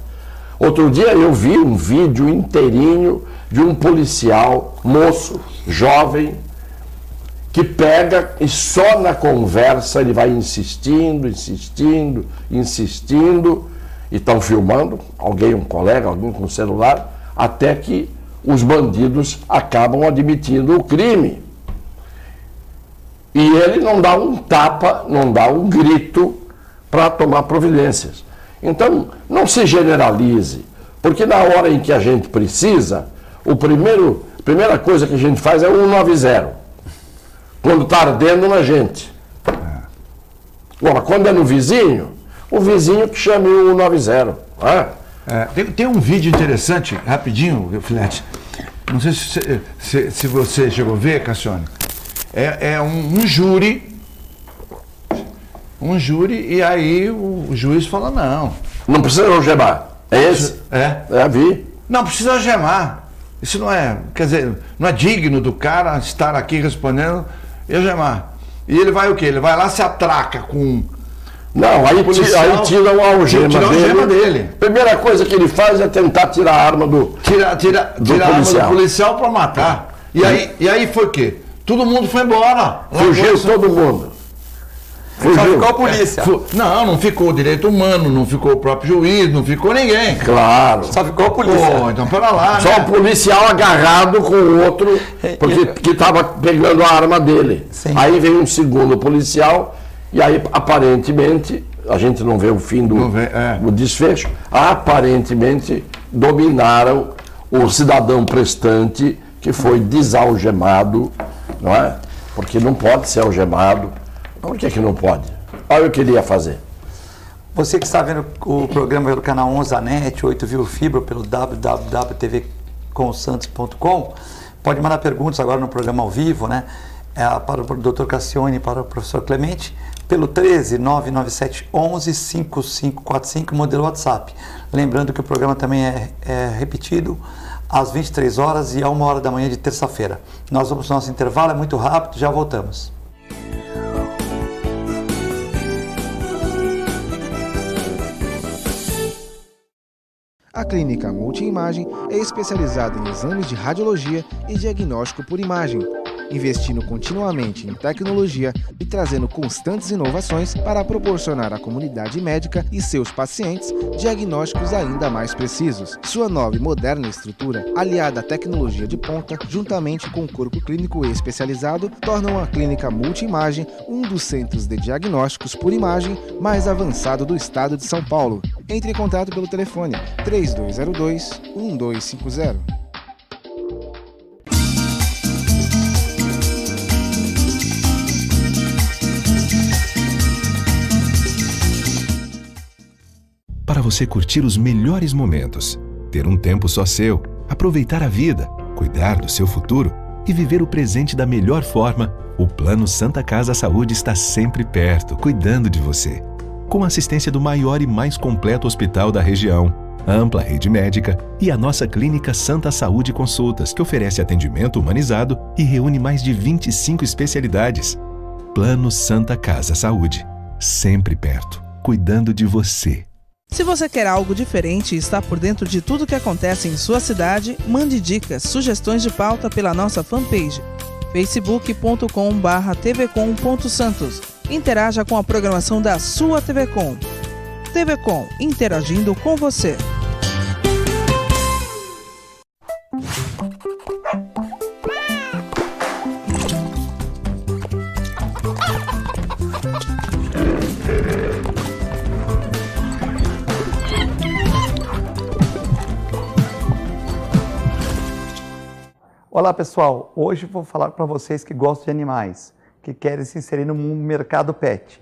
Outro dia eu vi um vídeo inteirinho de um policial, moço, jovem, que pega e só na conversa ele vai insistindo, e estão filmando, um colega, alguém com celular, até que os bandidos acabam admitindo o crime. E ele não dá um tapa, não dá um grito para tomar providências. Então, não se generalize, Porque na hora em que a gente precisa, a primeira coisa que a gente faz é o 190. Quando está ardendo na gente. Agora, quando é no vizinho, o vizinho que chame o 190. Tem um vídeo interessante, rapidinho, Filete. Não sei se você chegou a ver, Cassione. É um júri. Um júri, e aí o juiz fala, não precisa algemar. É esse? Vi. Não precisa algemar. Isso não é, quer dizer, não é digno do cara estar aqui respondendo e algemar. E ele vai o quê? Ele vai lá, se atraca com... Não, aí tira a algema dele. Primeira coisa que ele faz é tentar tirar a arma do Tira a arma do policial para matar. E aí foi o quê? Todo mundo foi embora. Fugiu todo mundo. Só ficou a polícia. Não ficou o direito humano, não ficou o próprio juiz, não ficou ninguém. Claro. Só ficou a polícia. Então pera lá, Só o policial agarrado com o outro, que estava pegando a arma dele. Sim. Aí veio um segundo policial, e aí aparentemente, a gente não vê o fim do desfecho, aparentemente dominaram o cidadão prestante que foi desalgemado, não é? Porque não pode ser algemado. Por que não pode? Olha o que ele ia fazer. Você que está vendo o programa pelo canal 11 Anet, 8 Vivo Fibra, pelo www.tvcomsantos.com, pode mandar perguntas agora no programa ao vivo, né? Para o Dr. Cassione e para o professor Clemente, pelo 13 997 11 5545, modelo WhatsApp. Lembrando que o programa também é repetido às 23 horas e a 1h da manhã de terça-feira. Nós vamos ao nosso intervalo, é muito rápido, já voltamos. A Clínica Multiimagem é especializada em exames de radiologia e diagnóstico por imagem, investindo continuamente em tecnologia e trazendo constantes inovações para proporcionar à comunidade médica e seus pacientes diagnósticos ainda mais precisos. Sua nova e moderna estrutura, aliada à tecnologia de ponta, juntamente com o corpo clínico especializado, tornam a Clínica Multiimagem um dos centros de diagnósticos por imagem mais avançado do estado de São Paulo. Entre em contato pelo telefone 3202-1250. Para você curtir os melhores momentos, ter um tempo só seu, aproveitar a vida, cuidar do seu futuro e viver o presente da melhor forma, o Plano Santa Casa Saúde está sempre perto, cuidando de você. Com a assistência do maior e mais completo hospital da região, a ampla rede médica e a nossa clínica Santa Saúde Consultas, que oferece atendimento humanizado e reúne mais de 25 especialidades. Plano Santa Casa Saúde, sempre perto, cuidando de você. Se você quer algo diferente e está por dentro de tudo que acontece em sua cidade, mande dicas, sugestões de pauta pela nossa fanpage, facebook.com/tvcom.santos. Interaja com a programação da sua TV Com. TV Com, interagindo com você. Olá pessoal, hoje vou falar para vocês que gostam de animais, que querem se inserir no mercado pet.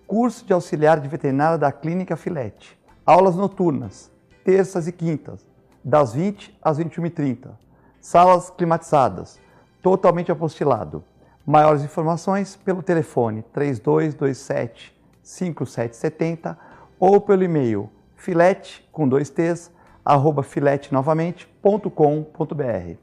Curso de auxiliar de veterinária da Clínica Filete. Aulas noturnas, terças e quintas, das 20 às 21h30. Salas climatizadas, totalmente apostilado. Maiores informações pelo telefone 3227-5770 ou pelo e-mail filete, com 2 T's, @filetenovamente.com.br.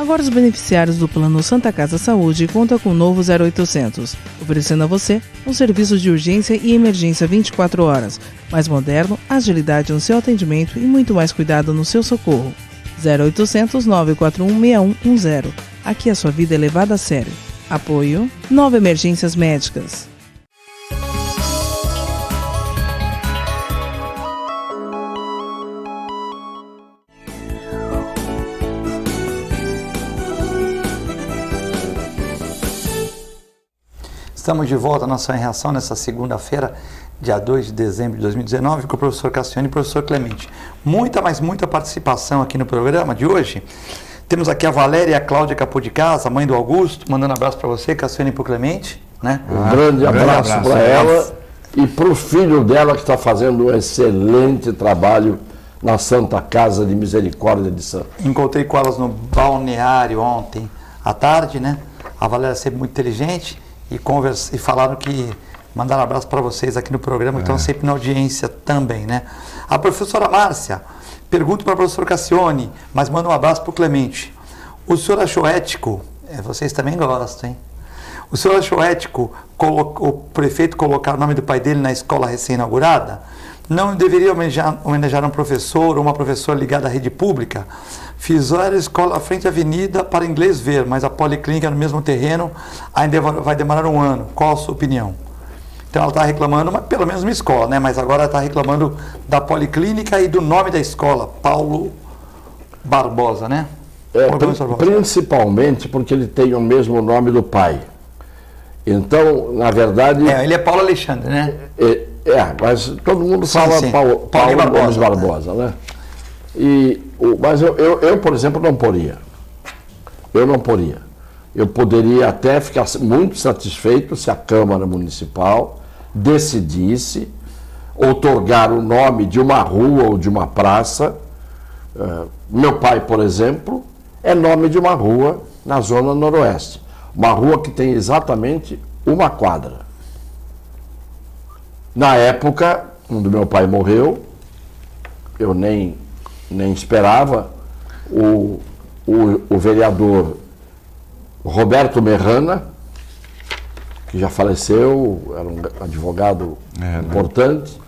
Agora os beneficiários do Plano Santa Casa Saúde contam com o novo 0800, oferecendo a você um serviço de urgência e emergência 24 horas, mais moderno, agilidade no seu atendimento e muito mais cuidado no seu socorro. 0800 941 6110. Aqui a sua vida é levada a sério. Apoio 9 Emergências Médicas. Estamos de volta na Ação em Reação nessa segunda-feira, dia 2 de dezembro de 2019, com o professor Cassione e o professor Clemente. Muita participação aqui no programa de hoje. Temos aqui a Valéria e a Cláudia Capô de Casa, mãe do Augusto, mandando um abraço para você, Cassione, e para o Clemente. Né? Um grande abraço para ela e para o filho dela, que está fazendo um excelente trabalho na Santa Casa de Misericórdia de Santos. Encontrei com elas no balneário ontem à tarde, né? A Valéria é sempre muito inteligente. E falaram que mandaram um abraço para vocês aqui no programa, que estão sempre na audiência também, né? A professora Márcia pergunta para o professor Cassione, mas manda um abraço para o Clemente. O senhor achou ético, vocês também gostam, hein? O senhor achou ético o prefeito colocar o nome do pai dele na escola recém-inaugurada? Não deveria homenagear um professor ou uma professora ligada à rede pública? Fizeram a escola à frente à avenida para inglês ver, mas a policlínica no mesmo terreno ainda vai demorar um ano. Qual a sua opinião? Então ela está reclamando, mas pelo menos uma escola, né? Mas agora ela está reclamando da policlínica e do nome da escola, Paulo Barbosa, né? Principalmente porque ele tem o mesmo nome do pai. Então, na verdade... ele é Paulo Alexandre, né? Mas todo mundo fala Paulo Barbosa, né? Mas eu, por exemplo, não poria. Eu não poria. Eu poderia até ficar muito satisfeito se a Câmara Municipal decidisse outorgar o nome de uma rua ou de uma praça. Meu pai, por exemplo, é nome de uma rua na Zona Noroeste. Uma rua que tem exatamente uma quadra. Na época, quando meu pai morreu, eu nem esperava, o vereador Roberto Merrana, que já faleceu, era um advogado importante,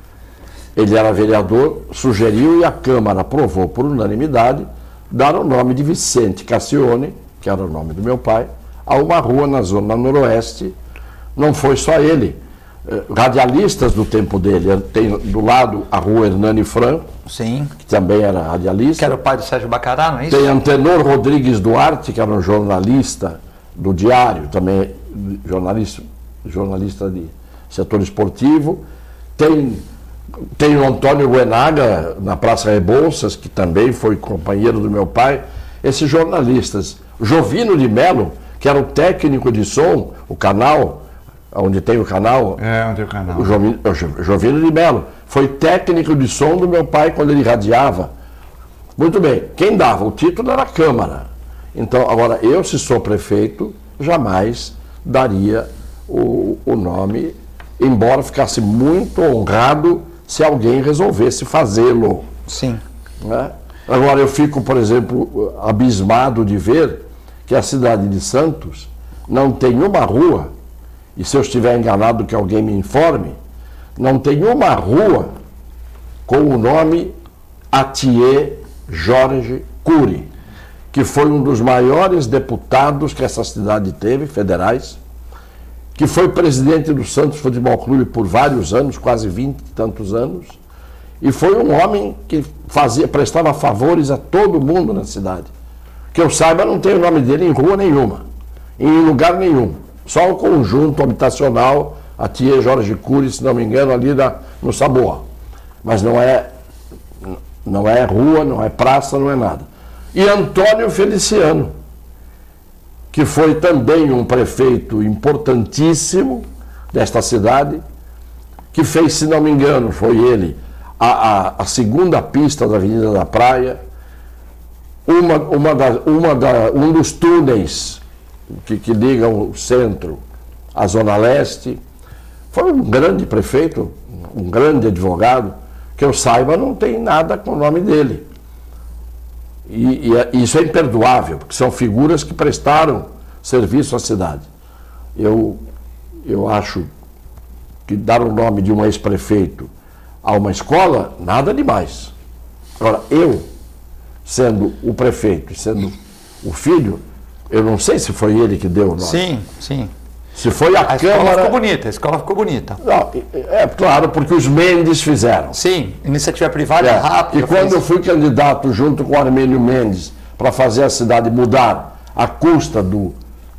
ele era vereador, sugeriu e a Câmara aprovou por unanimidade dar o nome de Vicente Cassione, que era o nome do meu pai, a uma rua na Zona Noroeste. Não foi só ele. Radialistas do tempo dele, tem do lado a rua Hernani Franco, sim, que também era radialista. Que era o pai do Sérgio Bacará, não é isso? Tem Antenor Rodrigues Duarte, que era um jornalista do Diário, também jornalista de setor esportivo. Tem o Antônio Guenaga, na Praça Rebouças, que também foi companheiro do meu pai. Esses jornalistas. Jovino de Melo, que era o técnico de som, o canal... Onde tem o canal? Onde tem o canal. O Jovino de Melo. Foi técnico de som do meu pai quando ele radiava. Muito bem. Quem dava o título era a Câmara. Então, agora, eu, se sou prefeito, jamais daria o nome, embora ficasse muito honrado se alguém resolvesse fazê-lo. Sim. Né? Agora, eu fico, por exemplo, abismado de ver que a cidade de Santos não tem uma rua. E se eu estiver enganado, que alguém me informe, não tem uma rua com o nome Atier Jorge Cury, que foi um dos maiores deputados que essa cidade teve, federais, que foi presidente do Santos Futebol Clube por vários anos, quase 20 e tantos anos, e foi um homem que prestava favores a todo mundo na cidade. Que eu saiba, não tem o nome dele em rua nenhuma, em lugar nenhum. Só o conjunto habitacional, Atier Jorge Cury, se não me engano, ali no Saboa. Mas não é rua, não é praça, não é nada. E Antônio Feliciano, que foi também um prefeito importantíssimo desta cidade, que fez, se não me engano, foi ele, a segunda pista da Avenida da Praia, um dos túneis que ligam o centro à Zona Leste. Foi um grande prefeito, um grande advogado, que eu saiba não tem nada com o nome dele. E isso é imperdoável, porque são figuras que prestaram serviço à cidade. Eu acho que dar o nome de um ex-prefeito a uma escola, nada demais. Agora, eu, sendo o prefeito e sendo o filho, eu não sei se foi ele que deu o nome. Sim, sim. Se foi a Câmara... A escola ficou bonita. Não, claro, porque os Mendes fizeram. Sim, iniciativa privada rápida. E quando eu fui candidato junto com o Armênio Mendes para fazer a cidade mudar à custa do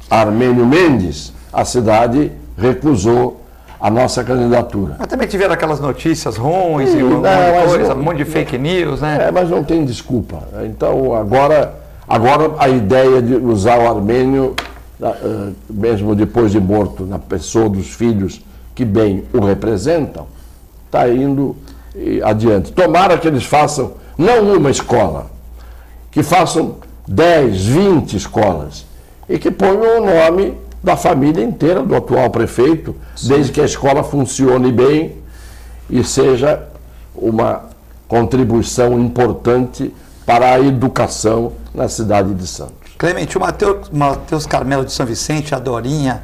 Armênio Mendes, a cidade recusou a nossa candidatura. Mas também tiveram aquelas notícias ruins Sim, e um monte de fake news, né? Mas não tem desculpa. Então, agora a ideia de usar o Armênio, mesmo depois de morto, na pessoa dos filhos que bem o representam, está indo adiante. Tomara que eles façam, não uma escola, que façam 10, 20 escolas e que ponham o nome da família inteira do atual prefeito, sim, desde que a escola funcione bem e seja uma contribuição importante para a educação na cidade de Santos. Clemente, o Matheus Carmelo de São Vicente, a Dorinha,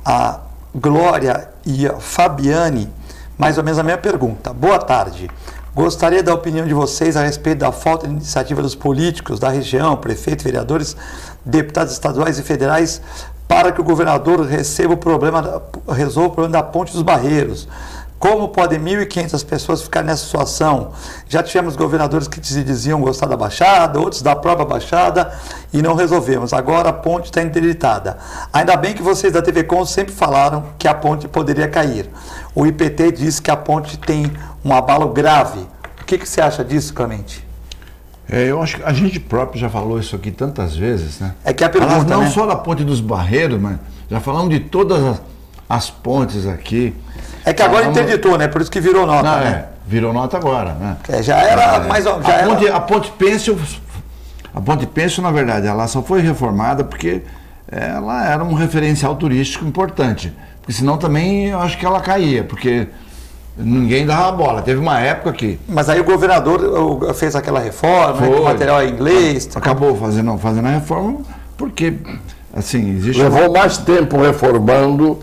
a Glória e a Fabiane, mais ou menos a mesma pergunta. Boa tarde. Gostaria da opinião de vocês a respeito da falta de iniciativa dos políticos da região, prefeitos, vereadores, deputados estaduais e federais, para que o governador resolva o problema da Ponte dos Barreiros. Como podem 1.500 pessoas ficar nessa situação? Já tivemos governadores que se diziam gostar da Baixada, outros da própria Baixada, e não resolvemos. Agora a ponte está interditada. Ainda bem que vocês da TV Com sempre falaram que a ponte poderia cair. O IPT diz que a ponte tem um abalo grave. O que você acha disso, Clemente? Eu acho que a gente próprio já falou isso aqui tantas vezes, né? É que a pergunta, não né? só da Ponte dos Barreiros, mas já falamos de todas as pontes aqui. É que agora interditou, né? Por isso que virou nota, não, né? Virou nota agora, né? Já era mais ou menos. A Ponte Pênsil, na verdade, ela só foi reformada porque ela era um referencial turístico importante. Porque senão também eu acho que ela caía, porque ninguém dava bola. Teve uma época que... Mas aí o governador fez aquela reforma, né, que o material é inglês. Acabou fazendo a reforma porque, assim, existe... Levou mais tempo reformando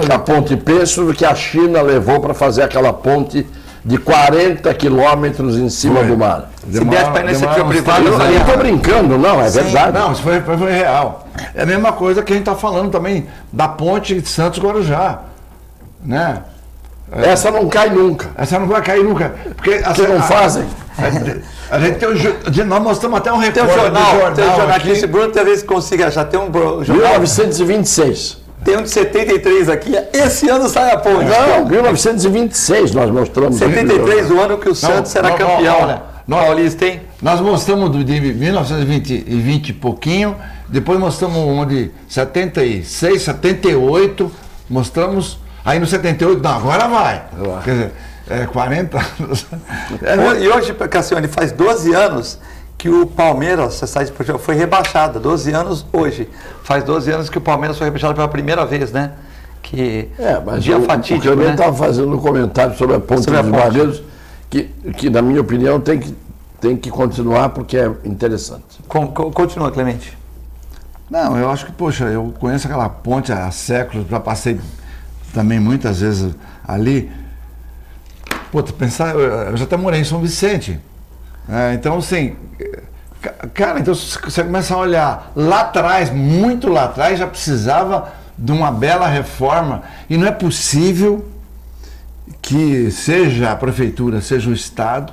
a Ponte Pênsil do que a China levou para fazer aquela ponte de 40 quilômetros em cima do mar. Se desse para iniciativa privada... Eu não estou brincando, não, é verdade. Não, isso foi real. É a mesma coisa que a gente está falando também da ponte de Santos-Guarujá, né? Essa não cai nunca. Essa não vai cair nunca. Porque não fazem. A gente tem nós mostramos até um recorte tem um jornal aqui. Esse Bruno talvez consiga achar. Tem um jornal. 1926. Tem um de 73 aqui. Esse ano sai a ponte. Não, 1926 nós mostramos. 73, o ano que o Santos será campeão, né? Paulista, hein? Nós mostramos de 1920 e pouquinho, depois mostramos uma de 76, 78, mostramos, aí no 78, não, agora vai. Quer dizer, 40 anos. E hoje, Cassione, faz 12 anos que o Palmeiras, a Sociedade Esportiva, foi rebaixada. 12 anos hoje. Faz 12 anos que o Palmeiras foi rebaixado pela primeira vez, né? Que mas dia fatídico, eu né? estava fazendo um comentário sobre a Ponte dos Barreiros, que na minha opinião tem que continuar porque é interessante. Continua, Clemente. Não, eu acho que, poxa, eu conheço aquela ponte há séculos, já passei também muitas vezes ali. Pô, pensar, eu já até morei em São Vicente. Então, assim, cara, então você começa a olhar lá atrás, muito lá atrás, já precisava de uma bela reforma. E não é possível que seja a prefeitura, seja o Estado,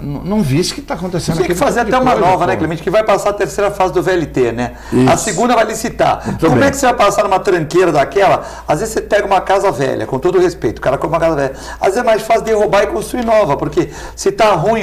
não visse o que está acontecendo aqui. Tem que fazer até uma nova, né, Clemente? Que vai passar a terceira fase do VLT, né? Isso. A segunda vai licitar. Como é que você vai passar numa tranqueira daquela? Às vezes você pega uma casa velha, com todo respeito, o cara compra uma casa velha. Às vezes é mais fácil derrubar e construir nova, porque se tá ruim,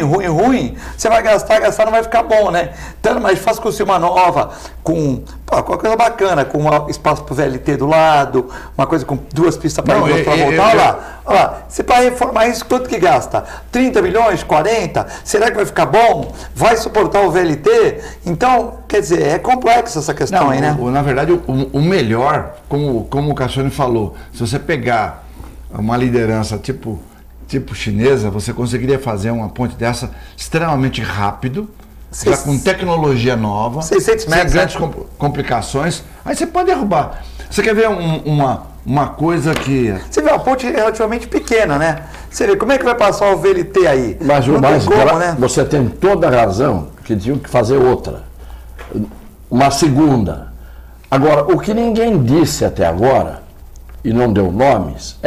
você vai gastar, não vai ficar bom, né? Então é mais fácil construir uma nova com uma coisa bacana, com um espaço para o VLT do lado, uma coisa com 2 pistas para ir para voltar. Olha lá, você para reformar isso, quanto que gasta? 30 milhões, 40? Será que vai ficar bom? Vai suportar o VLT? Então, quer dizer, é complexa essa questão aí, né? Na verdade, o melhor, como o Cassione falou, se você pegar uma liderança tipo chinesa, você conseguiria fazer uma ponte dessa extremamente rápido, já com tecnologia nova, 600 metros, sem grandes complicações, aí você pode derrubar. Você quer ver uma coisa que... Você vê uma ponte relativamente pequena, né? Você vê como é que vai passar o VLT aí. Mas não tem como, né? Você tem toda a razão que tinham que fazer outra. Uma segunda. Agora, o que ninguém disse até agora, e não deu nomes,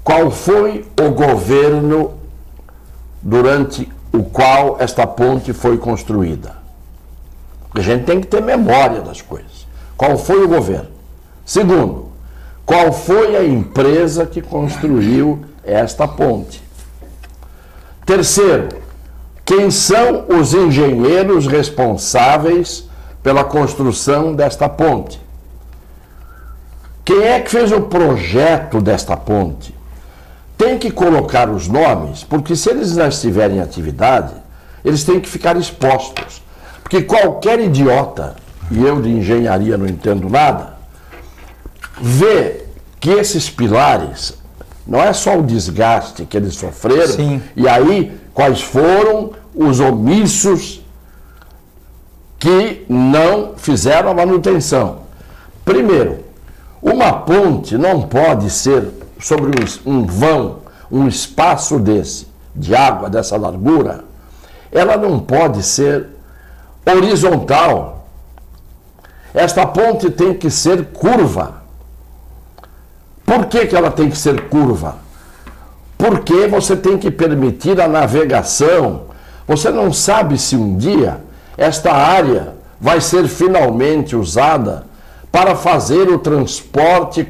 qual foi o governo durante o qual esta ponte foi construída? Porque a gente tem que ter memória das coisas. Qual foi o governo? Segundo, qual foi a empresa que construiu esta ponte? Terceiro, quem são os engenheiros responsáveis pela construção desta ponte? Quem é que fez o projeto desta ponte? Tem que colocar os nomes, porque se eles não estiverem em atividade, eles têm que ficar expostos. Porque qualquer idiota, e eu de engenharia não entendo nada, vê que esses pilares, não é só o desgaste que eles sofreram, Sim. E aí quais foram os omissos que não fizeram a manutenção. Primeiro, uma ponte não pode ser sobre um vão, um espaço desse, de água dessa largura, ela não pode ser horizontal. Esta ponte tem que ser curva. Por que ela tem que ser curva? Porque você tem que permitir a navegação. Você não sabe se um dia esta área vai ser finalmente usada para fazer o transporte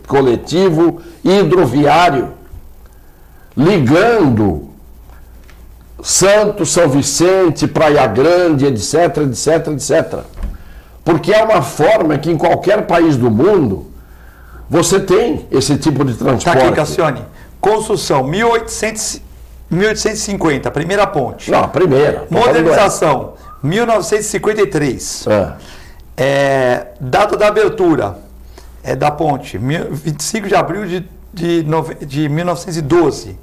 coletivo hidroviário, ligando Santos, São Vicente, Praia Grande, etc, etc, etc. Porque é uma forma que em qualquer país do mundo você tem esse tipo de transporte. Tá aqui, Cassione. Construção, 1850, primeira ponte. Não, a primeira. Modernização, 1953. Data da abertura da ponte, 25 de abril de 1912.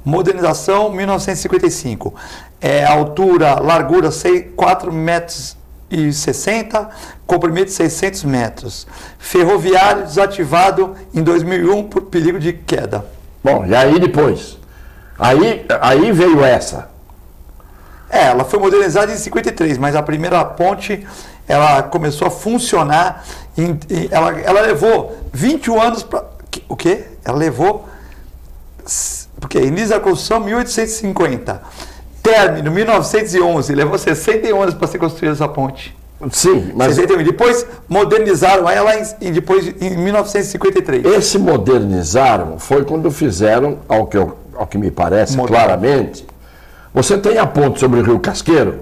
Modernização, 1955. Altura, largura, 4 metros e 60, comprimento de 600 metros. Ferroviário desativado em 2001 por perigo de queda. Bom, e aí depois? Aí veio essa. Ela foi modernizada em 53, mas a primeira ponte, ela começou a funcionar, ela levou 21 anos para... O quê? Ela levou... Porque início da construção, 1850. Término, 1911. Levou 61 anos para ser construída essa ponte. Sim, mas... 61. Depois modernizaram ela depois, em 1953. Esse modernizaram foi quando fizeram, ao que me parece claramente, você tem a ponte sobre o Rio Casqueiro,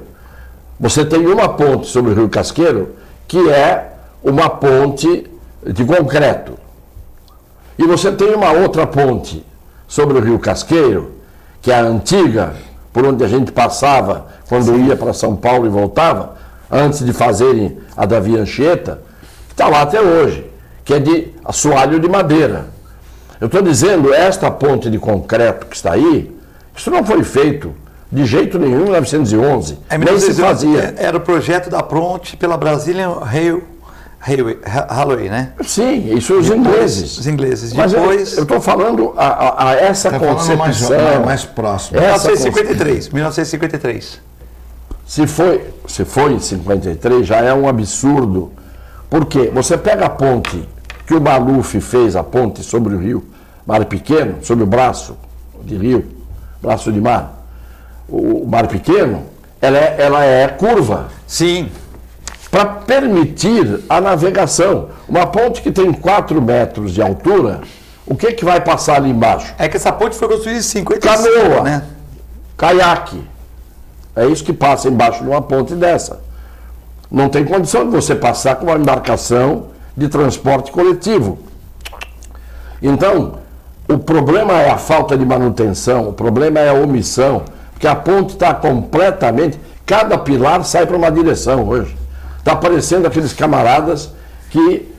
você tem uma ponte sobre o Rio Casqueiro que é uma ponte de concreto. E você tem uma outra ponte sobre o Rio Casqueiro, que é a antiga, por onde a gente passava quando ia para São Paulo e voltava, antes de fazerem a da Via Anchieta, que está lá até hoje, que é de assoalho de madeira. Eu estou dizendo, esta ponte de concreto que está aí, isso não foi feito de jeito nenhum em 1911, nem se fazia. Era o projeto da ponte pela Brazilian Railway, né? Sim, isso os ingleses. Os ingleses. Mas depois... eu estou falando a essa concepção. Mais próximo. 1953. Se foi em 53, já é um absurdo. Porque você pega a ponte que o Maluf fez, a ponte sobre o rio Mar Pequeno, sobre o braço de rio, braço de mar. O Mar Pequeno, ela é curva. Sim. Para permitir a navegação. Uma ponte que tem 4 metros de altura, o que vai passar ali embaixo? É que essa ponte foi construída em 55, canoa, né? Caiaque. É isso que passa embaixo de uma ponte dessa. Não tem condição de você passar com uma embarcação de transporte coletivo. Então, o problema é a falta de manutenção, o problema é a omissão, porque a ponte está completamente... Cada pilar sai para uma direção hoje. Está parecendo aqueles camaradas que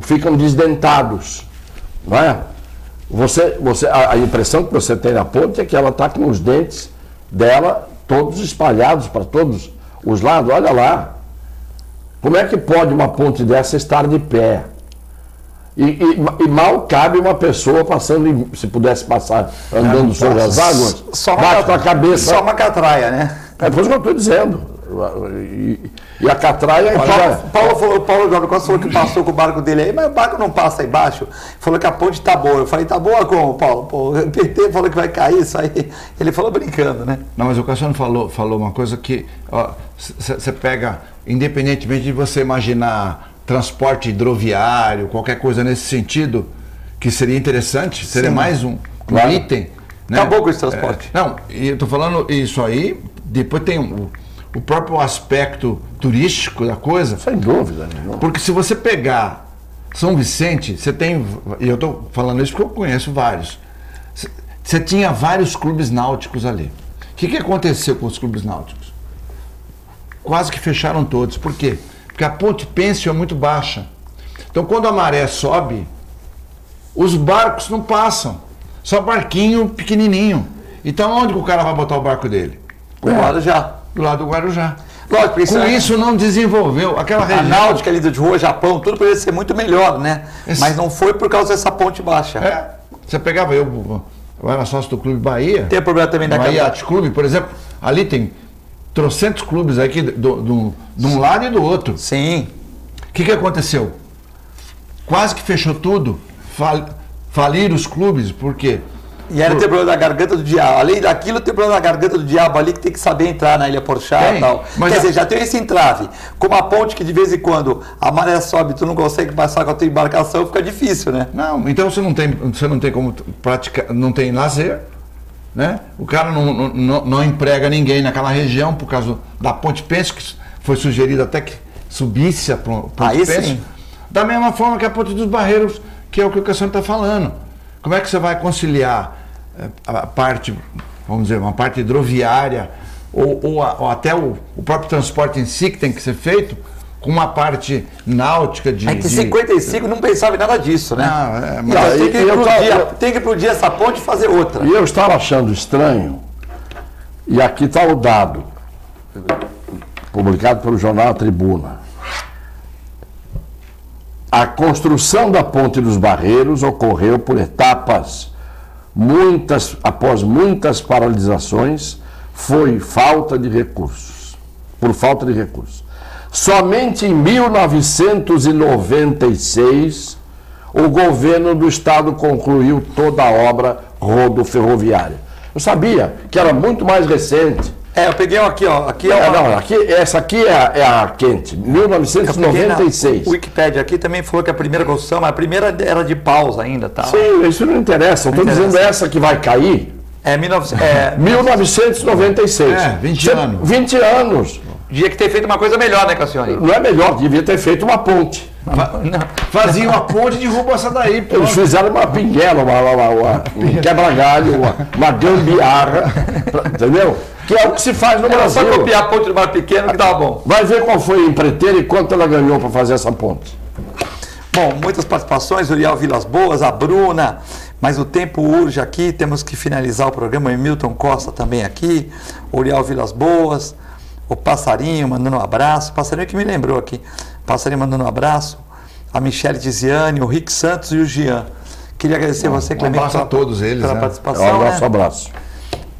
ficam desdentados, não é? A impressão que você tem na ponte é que ela está com os dentes dela todos espalhados para todos os lados. Olha lá, como é que pode uma ponte dessa estar de pé? E mal cabe uma pessoa passando, se pudesse passar andando sobre as águas, bate com a cabeça. Só uma catraia, né? É por isso que eu estou dizendo. E a catraia... Paulo Jorge Costa falou que passou com o barco dele aí, mas o barco não passa aí embaixo. Falou que a ponte tá boa. Eu falei, tá boa como, Paulo? Pô, o PT falou que vai cair isso aí. Ele falou brincando, né? Não, mas o Cassiano falou uma coisa que você pega, independentemente de você imaginar transporte hidroviário, qualquer coisa nesse sentido, que seria interessante, seria mais um item. Né? Acabou com esse transporte. Não, e eu estou falando isso aí, depois tem o próprio aspecto turístico da coisa. Sem dúvida nenhuma. Porque se você pegar São Vicente, você tem, e eu estou falando isso porque eu conheço vários, você tinha vários clubes náuticos ali. O que aconteceu com os clubes náuticos? Quase que fecharam todos. Por quê? Porque a ponte pêncil é muito baixa. Então quando a maré sobe, os barcos não passam. Só barquinho pequenininho. Então onde que o cara vai botar o barco dele? Do Guarujá. Do lado do Guarujá. Lógico, isso não desenvolveu aquela região. A náutica ali de Rua Japão, tudo poderia ser muito melhor, né? Mas não foi por causa dessa ponte baixa. Você pegava, eu era sócio do Clube Bahia. Tem problema também da Bahia Yacht Clube, por exemplo. Ali tem trocentos clubes aqui, de um lado e do outro. Sim. O que aconteceu? Quase que fechou tudo. Faliram os clubes, por quê? E era ter problema da garganta do diabo. Além daquilo, tem problema da garganta do diabo ali, que tem que saber entrar na Ilha Porchá e tal. Mas quer dizer, já tem esse entrave. Como a ponte que de vez em quando a maré sobe, tu não consegue passar com a tua embarcação, fica difícil, né? Não, então você não tem como praticar, não tem lazer, né? O cara não emprega ninguém naquela região por causa da ponte pêncil, que foi sugerido até que subisse a ponte pêncil. Sim. Da mesma forma que a ponte dos Barreiros, que é o que o Cassiano está falando. Como é que você vai conciliar a parte, vamos dizer, uma parte hidroviária ou até o próprio transporte em si que tem que ser feito com uma parte náutica de... É que 55 não pensava em nada disso, né? Tem que explodir essa ponte e fazer outra. E eu estava achando estranho, e aqui está o dado, publicado pelo jornal Tribuna. A construção da Ponte dos Barreiros ocorreu por etapas, após muitas paralisações, foi falta de recursos, por falta de recursos. Somente em 1996, o governo do estado concluiu toda a obra rodoferroviária. Eu sabia que era muito mais recente. Eu peguei aqui, ó. Essa aqui é a quente, 1996. O Wikipédia aqui também falou que a primeira construção, mas a primeira era de paus ainda, tá? Sim, isso não interessa. Eu estou dizendo essa que vai cair. 1996. 20 anos. 20 anos. Tinha que ter feito uma coisa melhor, né, Cassione? Não é melhor, devia ter feito uma ponte. Fazia uma ponte de derruba essa daí. Pronto. Eles fizeram uma pinguela, um quebra-galho, uma gambiarra, entendeu? Que é o que se faz no Brasil. Só copiar a ponte do Mar Pequeno que dava bom. Vai ver qual foi a empreiteira e quanto ela ganhou para fazer essa ponte. Bom, muitas participações, Uriel Vilas Boas, a Bruna, mas o tempo urge aqui, temos que finalizar o programa. O Milton Costa também aqui, Uriel Vilas Boas, o Passarinho mandando um abraço, Passarinho que me lembrou aqui, Passarinho mandando um abraço, a Michele Tiziane, o Rick Santos e o Jean. Queria agradecer você, Clemente, abraço a todos eles, pela participação. Abraço.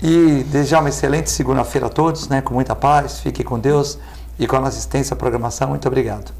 E desejar uma excelente segunda-feira a todos, né, com muita paz, fiquem com Deus e com a assistência à programação. Muito obrigado.